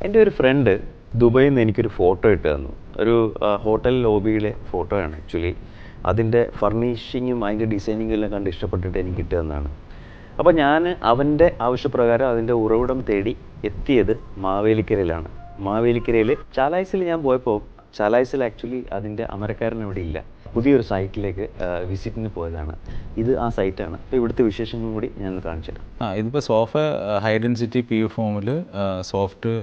എൻ്റെ ഒരു ഫ്രണ്ട് ദുബൈയിൽ നിന്ന് എനിക്കൊരു ഫോട്ടോ ഇട്ട് തന്നു. ഒരു ഹോട്ടൽ ലോബിയിലെ ഫോട്ടോ ആണ് ആക്ച്വലി. അതിൻ്റെ ഫർണിഷിങ്ങും അതിൻ്റെ ഡിസൈനിങ്ങും എല്ലാം കണ്ട് ഇഷ്ടപ്പെട്ടിട്ട് എനിക്ക് ഇട്ട് തന്നതാണ്. അപ്പോൾ ഞാൻ അവൻ്റെ ആവശ്യപ്രകാരം അതിൻ്റെ ഉറവിടം തേടി എത്തിയത് മാവേലിക്കരയിലാണ്. മാവേലിക്കരയിൽ ചാലായ്സിൽ ഞാൻ പോയപ്പോൾ ചാലായ്സിൽ ആക്ച്വലി അതിൻ്റെ അമരക്കാരൻ ഇവിടെ ഇല്ല. പുതിയൊരു സൈറ്റിലേക്ക് വിസിറ്റിന് പോയതാണ്. ഇത് ആ സൈറ്റാണ്. അപ്പോൾ ഇവിടുത്തെ വിശേഷങ്ങളും കൂടി ഞാൻ കാണിച്ചു തരാം. ഇതിപ്പോൾ sofa high density P U ഫോമിൽ സോഫ്റ്റ്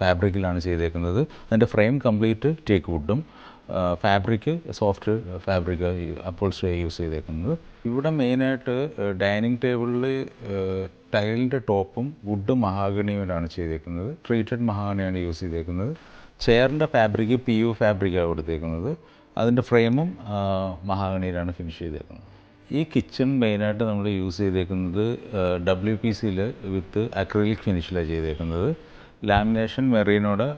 ഫാബ്രിക്കിലാണ് ചെയ്തേക്കുന്നത്. അതിൻ്റെ ഫ്രെയിം കംപ്ലീറ്റ് ടേക്ക് വുഡും fabric soft fabric upholstery use ചെയ്തേക്കുന്നത്. ഇവിടെ മെയിനായിട്ട് ഡൈനിങ് ടേബിളിൽ ടൈലിൻ്റെ ടോപ്പും വുഡ് മഹാഗണിയുമാണ് ചെയ്തേക്കുന്നത്. ട്രീറ്റഡ് മഹാഗണിയാണ് യൂസ് ചെയ്തേക്കുന്നത്. ചെയറിൻ്റെ ഫാബ്രിക് പി യു ഫാബ്രിക്കാണ് കൊടുത്തേക്കുന്നത്. അതിൻ്റെ ഫ്രെയിമും മഹാഗണിയിലാണ് ഫിനിഷ് ചെയ്തേക്കുന്നത്. ഈ കിച്ചൺ മെയിനായിട്ട് നമ്മൾ യൂസ് ചെയ്തേക്കുന്നത് WPCയിൽ വിത്ത് അക്രിലിക് ഫിനിഷിലാണ് ചെയ്തേക്കുന്നത്. ലാമിനേഷൻ മെറീനോടെ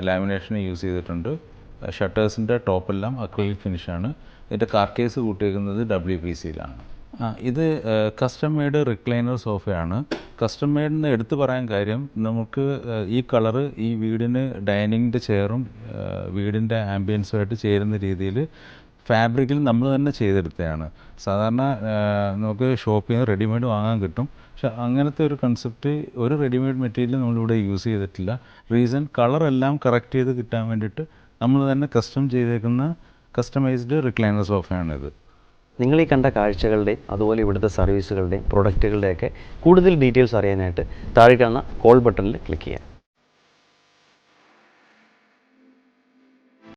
ലാമിനേഷൻ യൂസ് ചെയ്തിട്ടുണ്ട്. ഷട്ടേഴ്സിൻ്റെ ടോപ്പെല്ലാം അക്രിലിക് ഫിനിഷാണ്. ഇതിൻ്റെ കാർക്കേസ് കൂട്ടിയേക്കുന്നത് WPCയിലാണ്. ഇത് കസ്റ്റം മെയ്ഡ് റിക്ലൈനർ സോഫയാണ്. കസ്റ്റം മെയ്ഡ് എന്ന് എടുത്തു പറയാൻ കാര്യം, നമുക്ക് ഈ കളറ് ഈ വീടിന് ഡൈനിങ്ങിൻ്റെ ചെയറും വീടിൻ്റെ ആംബിയൻസുമായിട്ട് ചേരുന്ന രീതിയിൽ ഫാബ്രിക്കിൽ നമ്മൾ തന്നെ ചെയ്തെടുത്തതാണ്. സാധാരണ നമുക്ക് ഷോപ്പിൽ നിന്ന് റെഡിമെയ്ഡ് വാങ്ങാൻ കിട്ടും. പക്ഷെ അങ്ങനത്തെ ഒരു കൺസെപ്റ്റ് ഒരു റെഡിമെയ്ഡ് മെറ്റീരിയൽ നമ്മളിവിടെ യൂസ് ചെയ്തിട്ടില്ല. റീസൺ കളറെല്ലാം കറക്റ്റ് ചെയ്ത് കിട്ടാൻ വേണ്ടിയിട്ട് നമ്മൾ തന്നെ കസ്റ്റം ചെയ്തേക്കുന്ന കസ്റ്റമൈസ്ഡ് റിക്ലൈനർ സോഫയാണിത്. നിങ്ങൾ ഈ കണ്ട കാഴ്ചകളുടെയും അതുപോലെ ഇവിടുത്തെ സർവീസുകളുടെയും പ്രൊഡക്റ്റുകളുടെയൊക്കെ കൂടുതൽ ഡീറ്റെയിൽസ് അറിയാനായിട്ട് താഴെ കാണുന്ന കോൾ ബട്ടണിൽ ക്ലിക്ക് ചെയ്യാം.